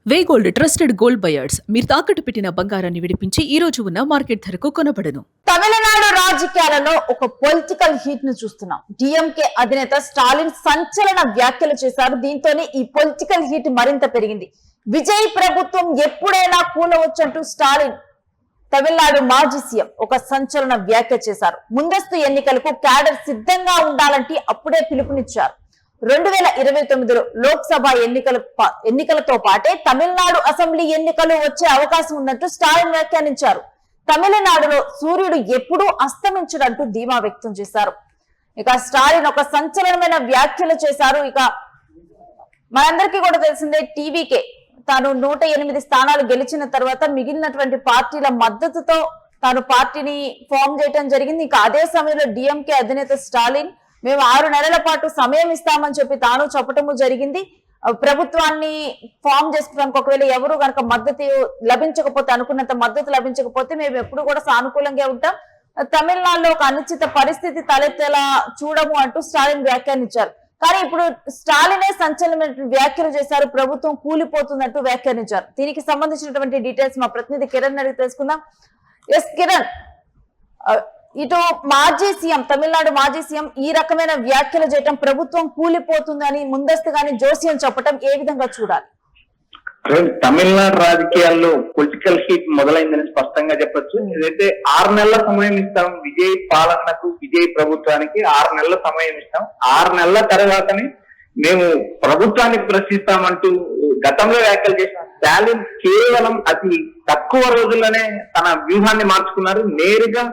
వే gold trusted gold buyers మీరు తాకట్టు పెట్టిన బంగారాన్ని విడిపించి ఈ రోజు ఉన్న మార్కెట్ ధరకు కొనబడను. తమిళనాడు రాజకీయాలలో ఒక పొలిటికల్ హీట్ ను చూస్తున్నాం. డిఎంకే అధినేత స్టాలిన్ సంచలన వ్యాఖ్యలు చేశారు. దీంతోనే ఈ పొలిటికల్ హీట్ మరింత పెరిగింది. విజయ్ ప్రభుత్వం ఎప్పుడైనా కూలవచ్చంటూ స్టాలిన్ తమిళనాడు మాజీ సీఎం ఒక సంచలన వ్యాఖ్య చేశారు. ముందస్తు ఎన్నికలకు క్యాడర్ సిద్ధంగా ఉండాలంటే అప్పుడే పిలుపునిచ్చారు. 2029లో లోక్సభ ఎన్నికలతో పాటే తమిళనాడు అసెంబ్లీ ఎన్నికలు వచ్చే అవకాశం ఉన్నట్టు స్టాలిన్ వ్యాఖ్యానించారు. తమిళనాడులో సూర్యుడు ఎప్పుడూ అస్తమించడంటూ ధీమా వ్యక్తం చేశారు. ఇక స్టాలిన్ ఒక సంచలనమైన వ్యాఖ్యలు చేశారు. ఇక మనందరికీ కూడా తెలిసిందే, టీవీకే తాను 108 స్థానాలు గెలిచిన తర్వాత మిగిలినటువంటి పార్టీల మద్దతుతో తాను పార్టీని ఫామ్ చేయడం జరిగింది. ఇక అదే సమయంలో డిఎంకే అధినేత స్టాలిన్ మేము 6 నెలల పాటు సమయం ఇస్తామని చెప్పి తాను చెప్పటము జరిగింది. ప్రభుత్వాన్ని ఫామ్ చేసుకోవడానికి ఒకవేళ ఎవరు కనుక మద్దతు లభించకపోతే, అనుకున్నంత మద్దతు లభించకపోతే మేము ఎప్పుడు కూడా సానుకూలంగా ఉంటాం, తమిళనాడులో ఒక అనిశ్చిత పరిస్థితి తలెత్తేలా చూడము అంటూ స్టాలిన్ వ్యాఖ్యానించారు. కానీ ఇప్పుడు స్టాలినే సంచలనమైన వ్యాఖ్యలు చేశారు. ప్రభుత్వం కూలిపోతున్నట్టు వ్యాఖ్యానించారు. దీనికి సంబంధించినటువంటి డీటెయిల్స్ మా ప్రతినిధి కిరణ్ అడిగి తెలుసుకుందాం. ఎస్ కిరణ్, ఇటు మాజీ సీఎం, తమిళనాడు మాజీ సీఎం ఈ రకమైన వ్యాఖ్యలు చేయటం, ప్రభుత్వం కూలిపోతుందని ముందస్తుగానే జోస్యం చెప్పటం ఏ విధంగా చూడాలి? తమిళనాడు రాజకీయాల్లో పొలిటికల్ హీట్ మొదలైందని స్పష్టంగా చెప్పొచ్చు. ఏదైతే 6 నెలల సమయం ఇస్తాం విజయ్ పాలనకు, విజయ్ ప్రభుత్వానికి 6 నెలల సమయం ఇస్తాం, 6 నెలల తర్వాతనే మేము ప్రభుత్వాన్ని ప్రశ్నిస్తామంటూ గతంలో వ్యాఖ్యలు చేసిన స్టాలిన్ కేవలం అతి తక్కువ రోజుల్లోనే తన వ్యూహాన్ని మార్చుకున్నారు. నేరుగా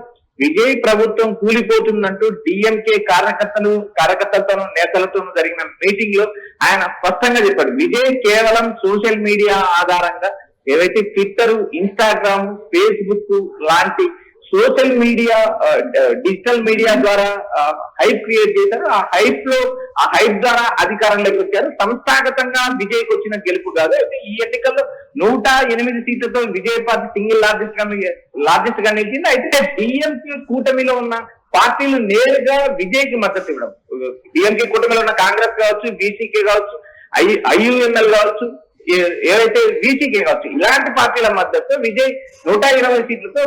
విజయ్ ప్రభుత్వం కూలిపోతుందంటూ డిఎంకే కార్యకర్తలతోనూ నేతలతోనూ జరిగిన మీటింగ్ లో ఆయన స్పష్టంగా చెప్పాడు. విజయ్ కేవలం సోషల్ మీడియా ఆధారంగా ఏవైతే ట్విట్టర్, ఇన్స్టాగ్రామ్, ఫేస్బుక్ లాంటి సోషల్ మీడియా, డిజిటల్ మీడియా ద్వారా హైప్ క్రియేట్ చేశారు. ఆ హైప్ ద్వారా అధికారంలోకి వచ్చారు. సంస్థాగతంగా విజయ్కి వచ్చిన గెలుపు కాదు. అయితే ఈ ఎన్నికల్లో 108 సీట్లతో విజయ్ పార్టీ సింగిల్ లార్జెస్ట్ గా నిలిచింది. అయితే డిఎంకే కూటమిలో ఉన్న పార్టీలు నేరుగా విజయ్ కి మద్దతు ఇవ్వడం, డిఎంకే కూటమిలో ఉన్న కాంగ్రెస్ కావచ్చు, బీసీకే కావచ్చు, ఐయుఎంఎల్ కావచ్చు, ఏవైతే బీసీకే కావచ్చు, ఇలాంటి పార్టీల మద్దతు విజయ్ 120 సీట్లతో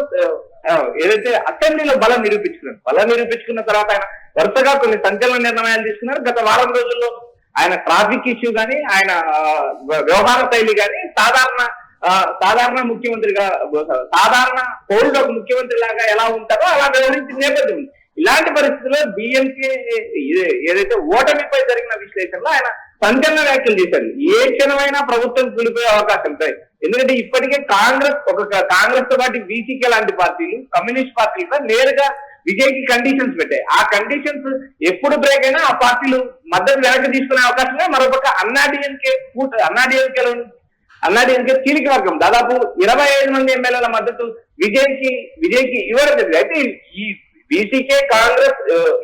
ఏదైతే అసెంబ్లీలో బలం నిరూపించుకున్న తర్వాత ఆయన వరుసగా కొన్ని సంచలన నిర్ణయాలు తీసుకున్నారు. గత వారం రోజుల్లో ఆయన ట్రాఫిక్ ఇష్యూ గానీ, ఆయన వ్యవహార శైలి గానీ సాధారణ ముఖ్యమంత్రిగా, సాధారణ పౌరుడు ఒక ముఖ్యమంత్రి లాగా ఎలా ఉంటారో అలా వ్యవహరించిన నేపథ్యం ఉంది. ఇలాంటి పరిస్థితుల్లో డిఎంకే ఏదైతే ఓటమిపై జరిగిన విశ్లేషణలో ఆయన సంచలన వ్యాఖ్యలు చేశారు. ఏ క్షణమైనా ప్రభుత్వం కూలిపోయే అవకాశం ఉంటాయి. ఎందుకంటే ఇప్పటికే కాంగ్రెస్ తో పాటు బీసీకే లాంటి పార్టీలు, కమ్యూనిస్ట్ పార్టీలు నేరుగా విజయ్ కి కండిషన్స్ పెట్టాయి. ఆ కండిషన్స్ ఎప్పుడు బ్రేక్ అయినా ఆ పార్టీలు మద్దతు వెనక్కి తీసుకునే అవకాశమే. మరోపక్క అన్నాడీఎంకే కీలక వర్గం దాదాపు 25 మంది ఎమ్మెల్యేల మద్దతు విజయ్ కి ఇవ్వడం జరిగింది. అయితే ఈ బీసీకే, కాంగ్రెస్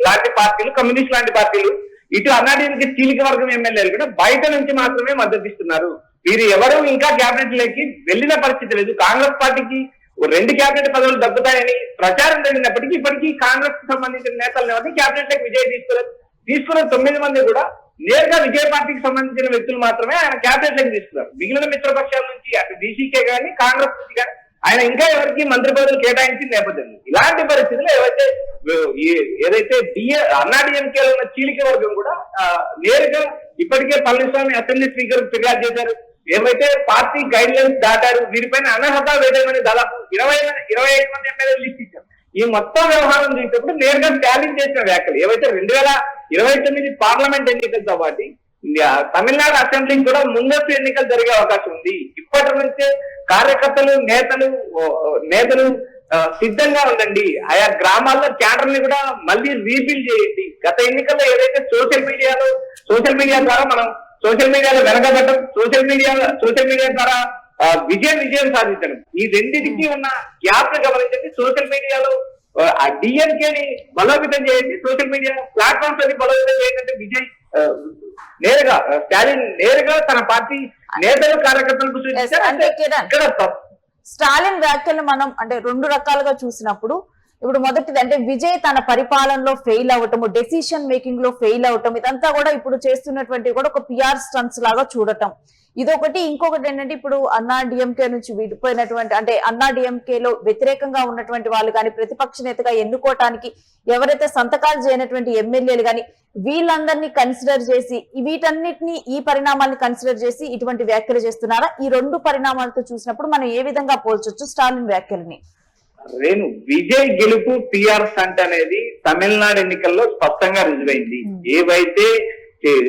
లాంటి పార్టీలు, కమ్యూనిస్ట్ లాంటి పార్టీలు, ఇటు అన్నాడీఎంకే కీలక వర్గం ఎమ్మెల్యేలు కూడా బయట నుంచి మాత్రమే మద్దతు ఇస్తున్నారు. వీరు ఎవరు ఇంకా క్యాబినెట్ లోకి వెళ్లిన పరిస్థితి లేదు. కాంగ్రెస్ పార్టీకి 2 క్యాబినెట్ పదవులు దక్కుతాయని ప్రచారం జరిగినప్పటికీ ఇప్పటికీ కాంగ్రెస్ కు సంబంధించిన నేతలు క్యాబినెట్ లోకి విజయ్ తీసుకున్న 9 మంది కూడా నేరుగా విజయ్ పార్టీకి సంబంధించిన వ్యక్తులు మాత్రమే ఆయన క్యాబినెట్ లోకి తీసుకున్నారు. మిగిలిన మిత్రపక్షాల నుంచి అటు బీసీకే గానీ, కాంగ్రెస్ నుంచి కానీ ఆయన ఇంకా ఎవరికి మంత్రి పదవులు కేటాయించిన నేపథ్యం. ఇలాంటి పరిస్థితుల్లో ఏదైతే అన్నాడీఎంకేలో ఉన్న చీలిక వర్గం కూడా నేరుగా ఇప్పటికే పళనిస్వామి అసెంబ్లీ స్పీకర్ ఫిర్యాదు చేశారు. ఏవైతే పార్టీ గైడ్ లైన్స్ దాటారు, వీరిపైన అనర్హత వేయమని దాదాపు 25 మంది ఎమ్మెల్యేలు లిస్ట్ ఇచ్చారు. ఈ మొత్తం వ్యవహారం చూసేటప్పుడు నేరుగా స్టాలిన్ చేసిన వ్యాఖ్యలు ఏవైతే 2029 పార్లమెంట్ ఎన్నికలతో పాటు తమిళనాడు అసెంబ్లీకి కూడా ముందస్తు ఎన్నికలు జరిగే అవకాశం ఉంది. ఇప్పటి నుంచే కార్యకర్తలు, నేతలు సిద్ధంగా ఉండండి. ఆయా గ్రామాల్లో క్యాడర్ ని కూడా మళ్ళీ రీబిల్డ్ చేయండి. గత ఎన్నికల్లో ఏదైతే సోషల్ మీడియా ద్వారా మనం సోషల్ మీడియాలో వెనకబడ్డం, సోషల్ మీడియా ద్వారా విజయం సాధించడం, ఈ రెండింటికి ఉన్న గ్యాప్ ని గమనించండి. సోషల్ మీడియాలో డిఎంకేని బలోపేతం చేయండి, సోషల్ మీడియా ప్లాట్ఫామ్స్ అని బలోపేతం చేయండి. విజయ్ స్టాలిన్ నేరుగా తన పార్టీ నేతలు, కార్యకర్తలకు స్టాలిన్ వ్యాఖ్యలు మనం 2 రకాలుగా చూసినప్పుడు, ఇప్పుడు మొదటిది అంటే విజయ్ తన పరిపాలనలో ఫెయిల్ అవ్వటము, డెసిషన్ మేకింగ్ లో ఫెయిల్ అవటం, ఇదంతా కూడా ఇప్పుడు చేస్తున్నటువంటి కూడా ఒక పిఆర్ స్టంట్స్ లాగా చూడటం ఇదొకటి. ఇంకొకటి ఏంటంటే ఇప్పుడు అన్నా డిఎంకే నుంచి విడిపోయినటువంటి అంటే అన్నా డిఎంకేలో వ్యతిరేకంగా ఉన్నటువంటి వాళ్ళు కానీ ప్రతిపక్ష నేతగా ఎన్నుకోవటానికి ఎవరైతే సంతకాలు చేయనటువంటి ఎమ్మెల్యేలు కానీ వీళ్ళందరినీ కన్సిడర్ చేసి వీటన్నిటిని ఈ పరిణామాన్ని కన్సిడర్ చేసి ఇటువంటి వ్యాఖ్యలు చేస్తున్నారా? ఈ రెండు పరిణామాలతో చూసినప్పుడు మనం ఏ విధంగా పోల్చొచ్చు స్టాలిన్ వ్యాఖ్యలని? రేణు, విజయ్ గెలుపు పిఆర్ స్టంట్ అనేది తమిళనాడు ఎన్నికల్లో స్పష్టంగా రుజువైంది. ఏవైతే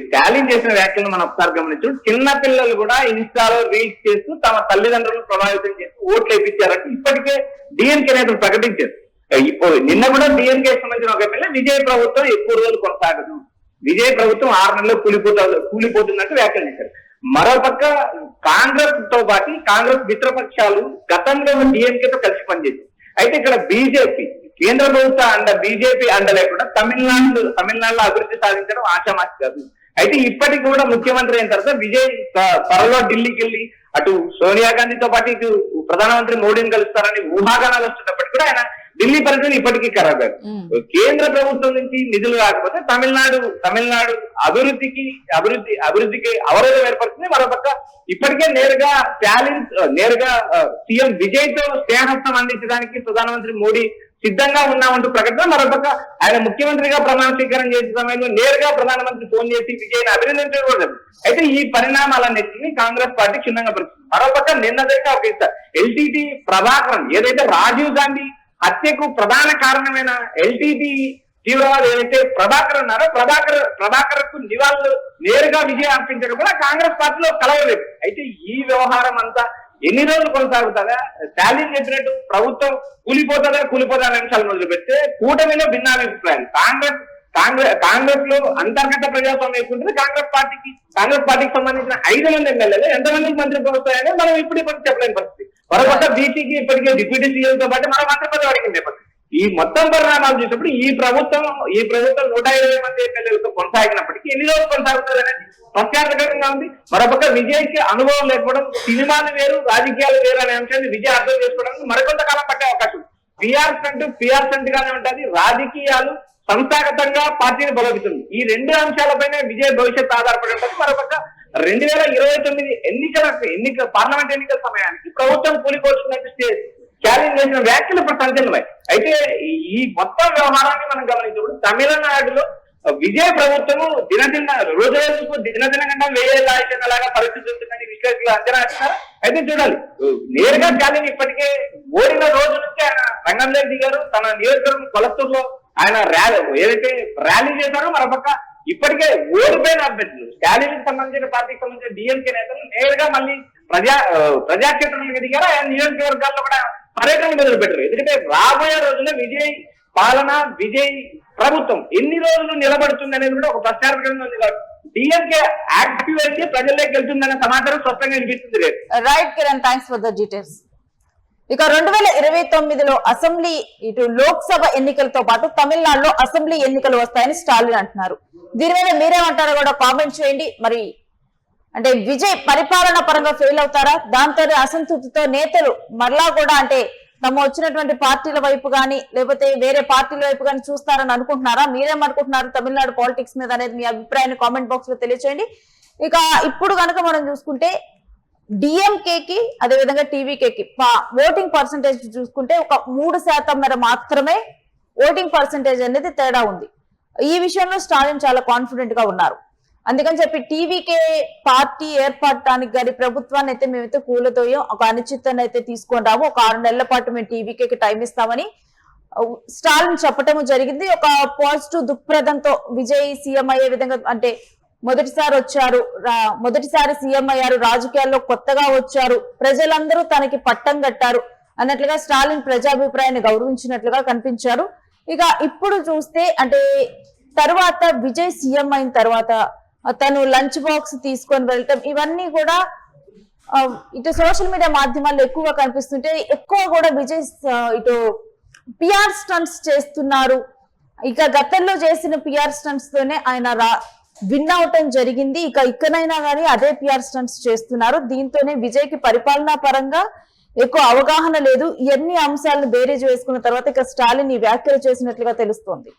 స్టాలిన్ చేసిన వ్యాఖ్యలను మనం ఒకసారి గమనించు. చిన్న పిల్లలు కూడా ఇన్స్టాలో రీల్స్ చేస్తూ తమ తల్లిదండ్రులను ప్రభావితం చేస్తూ ఓట్లు వేయించారంటే ఇప్పటికే డిఎంకే నేతలు ప్రకటించారు. ఇప్పుడు నిన్న కూడా డిఎంకే సంబంధించిన ఒక ఎమ్మెల్యే విజయ్ ప్రభుత్వం ఎక్కువ రోజులు కొనసాగదు, విజయ్ ప్రభుత్వం 6 నెలల్లో కూలిపోతున్నట్టు వ్యాఖ్యలు చేశారు. మరోపక్క కాంగ్రెస్ తో పాటు కాంగ్రెస్ మిత్రపక్షాలు గతంలో డిఎంకేతో కలిసి పనిచేశారు. అయితే ఇక్కడ బీజేపీ కేంద్ర ప్రభుత్వ బీజేపీ అండ లేకుండా తమిళనాడులో అభివృద్ధి సాధించడం ఆశామాషి కాదు. అయితే ఇప్పటికి కూడా ముఖ్యమంత్రి అయిన తర్వాత విజయ్ త్వరలో ఢిల్లీకి వెళ్ళి అటు సోనియా గాంధీతో పాటు ఇటు ప్రధానమంత్రి మోడీని కలుస్తారని ఊహాగానాలు వస్తున్నప్పటికీ కూడా ఆయన ఢిల్లీ పరిస్థితి ఇప్పటికీ ఖరాబ్. కేంద్ర ప్రభుత్వం నుంచి నిధులు రాకపోతే తమిళనాడు అభివృద్ధికి అవరోధం ఏర్పడుతుంది. మరోపక్క ఇప్పటికే నేరుగా సీఎం విజయ్ తో స్నేహస్తం అందించడానికి ప్రధానమంత్రి మోడీ సిద్ధంగా ఉన్నామంటూ ప్రకటన. మరోపక్క ఆయన ముఖ్యమంత్రిగా ప్రమాణ స్వీకారం చేసే సమయంలో నేరుగా ప్రధానమంత్రి ఫోన్ చేసి విజయ్ని అభినందించకూడదు. అయితే ఈ పరిణామాలన్నింటినీ కాంగ్రెస్ పార్టీ క్షుణ్ణంగా పరిస్థితుంది. మరోపక్క నిన్న జరిగిన ఒక ఎల్టీటీ ప్రభాకరన్ ఏదైతే రాజీవ్ గాంధీ హత్యకు ప్రధాన కారణమైన ఎల్టీటీ తీవ్రవాది ఏదైతే ప్రభాకర్ ఉన్నారో ప్రభాకర్ కు నివాళులు నేరుగా విజయం అర్పించడం కూడా కాంగ్రెస్ పార్టీలో కలవలేదు. అయితే ఈ వ్యవహారం అంతా ఎన్ని రోజులు కొనసాగుతుందా? స్టాలిన్ చెప్పినట్టు ప్రభుత్వం కూలిపోతుందా అనే అంశాలను వదిలిపెడితే కూటమిలో భిన్నాభిప్రాయాలు. కాంగ్రెస్ లో అంతర్గత ప్రజాస్వామ్యం ఎక్కుంటుంది. కాంగ్రెస్ పార్టీకి సంబంధించిన 5 మంది ఎమ్మెల్యేలు ఎంతమందికి మంత్రి వస్తాయని మనం ఇప్పుడు చెప్పలేని పరిస్థితి. మరొక బీసీకి ఇప్పటికే డిప్యూటీ సీఎం తో పాటు మరో మంత్రి పదవి అడిగింది. ఈ మొత్తం పరిణామాలు చూసినప్పుడు ఈ ప్రభుత్వం 120 మంది ఎమ్మెల్యేలతో కొనసాగినప్పటికీ ఎన్ని రోజులు కొనసాగుతుంది అనేది ప్రత్యేకంగా ఉంది. మరొక విజయ్కి అనుభవం లేకపోవడం, సినిమాలు వేరు రాజకీయాలు వేరు అనే అంశాన్ని విజయ్ అర్థం చేసుకోవడానికి మరికొంతకాలం పట్టే అవకాశం. పిఆర్ స్టంట్ గానే ఉంటుంది. రాజకీయాలు సంస్థాగతంగా పార్టీని బలోపిస్తుంది. ఈ 2 అంశాలపైన విజయ్ భవిష్యత్తు ఆధారపడి ఉంటుంది. మరొక 2029 పార్లమెంట్ ఎన్నికల సమయానికి ప్రభుత్వం కూలిపోతుందని ఛాలెంజ్ చేసిన వ్యాఖ్యలు ఇప్పుడు సంచలనమై. అయితే ఈ మొత్తం వ్యవహారాన్ని మనం గమనించినప్పుడు తమిళనాడులో విజయ ప్రభుత్వము రోజుకు దినగంట వేయేలాగా పరిస్థితి ఉంటుందని విశ్లేషకులు అంచనా వేస్తున్నారు. అయితే చూడాలి, నేరుగా ఛాలెంజ్ ఇప్పటికే ఓడిన రోజు నుంచి ఆయన రంగంలో దిగారు. తన నియోజకవర్గం కొలత్తూరులో ఆయన ర్యాలీ చేశారు. మరొక ఇప్పటికే ఓడిపోయిన అభ్యర్థులు స్టాలిన్ సంబంధించిన పార్టీకి సంబంధించిన డిఎంకే నేతలు నేరుగా మళ్ళీ ప్రజాక్షేత్రంలోకి దిగారు. ఆయన నియోజకవర్గాల్లో కూడా పర్యటన మొదలు పెట్టారు. ఎందుకంటే రాబోయే రోజుల్లో విజయ్ పాలన, విజయ్ ప్రభుత్వం ఎన్ని రోజులు నిలబడుతుంది అనేది కూడా ఒక ప్రశ్నార్థకంగా ఉంది. డిఎంకే యాక్టివ్ అయితే ప్రజల్లోకి వెళ్తుందనే సమాచారం స్పష్టంగా వినిపిస్తుంది. Right Kiran, thanks for the details. ఇక 2029లో అసెంబ్లీ ఇటు లోక్సభ ఎన్నికలతో పాటు తమిళనాడులో అసెంబ్లీ ఎన్నికలు వస్తాయని స్టాలిన్ అంటున్నారు. దీని మీద మీరేమంటారో కూడా కామెంట్ చేయండి. మరి అంటే విజయ్ పరిపాలన పరంగా ఫెయిల్ అవుతారా? దాంతో అసంతృప్తితో నేతలు మరలా కూడా అంటే తమ వచ్చినటువంటి పార్టీల వైపు కానీ లేకపోతే వేరే పార్టీల వైపు కానీ చూస్తారని అనుకుంటున్నారా? మీరేమనుకుంటున్నారు తమిళనాడు పాలిటిక్స్ మీద అనేది మీ అభిప్రాయాన్ని కామెంట్ బాక్స్ లో తెలియచేయండి. ఇక ఇప్పుడు కనుక మనం చూసుకుంటే డిఎంకేకి అదేవిధంగా టీవీకేకి ఓటింగ్ పర్సంటేజ్ చూసుకుంటే ఒక 3% మాత్రమే ఓటింగ్ పర్సంటేజ్ అనేది తేడా ఉంది. ఈ విషయంలో స్టాలిన్ చాలా కాన్ఫిడెంట్ గా ఉన్నారు. అందుకని చెప్పి టీవీకే పార్టీ ఏర్పడటానికి కానీ ప్రభుత్వాన్ని అయితే మేమైతే కూలతోయం ఒక అనిశ్చితాన్ని అయితే తీసుకొని రాము, ఒక 6 నెలల పాటు మేము టీవీకేకి టైం ఇస్తామని స్టాలిన్ చెప్పటము జరిగింది. ఒక పాజిటివ్ దృక్పథంతో విజయ్ సీఎం అయ్యే విధంగా అంటే మొదటిసారి సీఎం అయ్యారు, రాజకీయాల్లో కొత్తగా వచ్చారు, ప్రజలందరూ తనకి పట్టం కట్టారు అన్నట్లుగా స్టాలిన్ ప్రజాభిప్రాయాన్ని గౌరవించినట్లుగా కనిపించారు. ఇక ఇప్పుడు చూస్తే అంటే తర్వాత విజయ్ సీఎం అయిన తర్వాత తను లంచ్ బాక్స్ తీసుకొని వెళ్ళటం ఇవన్నీ కూడా ఇటు సోషల్ మీడియా మాధ్యమాల్లో ఎక్కువగా కనిపిస్తుంటే ఎక్కువ కూడా విజయ్ ఇటు పిఆర్ స్టంట్స్ చేస్తున్నారు. ఇక గతంలో చేసిన పిఆర్ స్టంట్స్ తోనే ఆయన విన్ అవటం జరిగింది. ఇకనైనా కానీ అదే పిఆర్ స్టంట్స్ చేస్తున్నారు. దీంతోనే విజయ్ కి పరిపాలనా పరంగా ఎక్కువ అవగాహన లేదు. ఎన్ని అంశాలను బేరీజ్ వేసుకున్న తర్వాత ఇక స్టాలిన్ ఈ వ్యాఖ్యలు చేసినట్లుగా తెలుస్తోంది.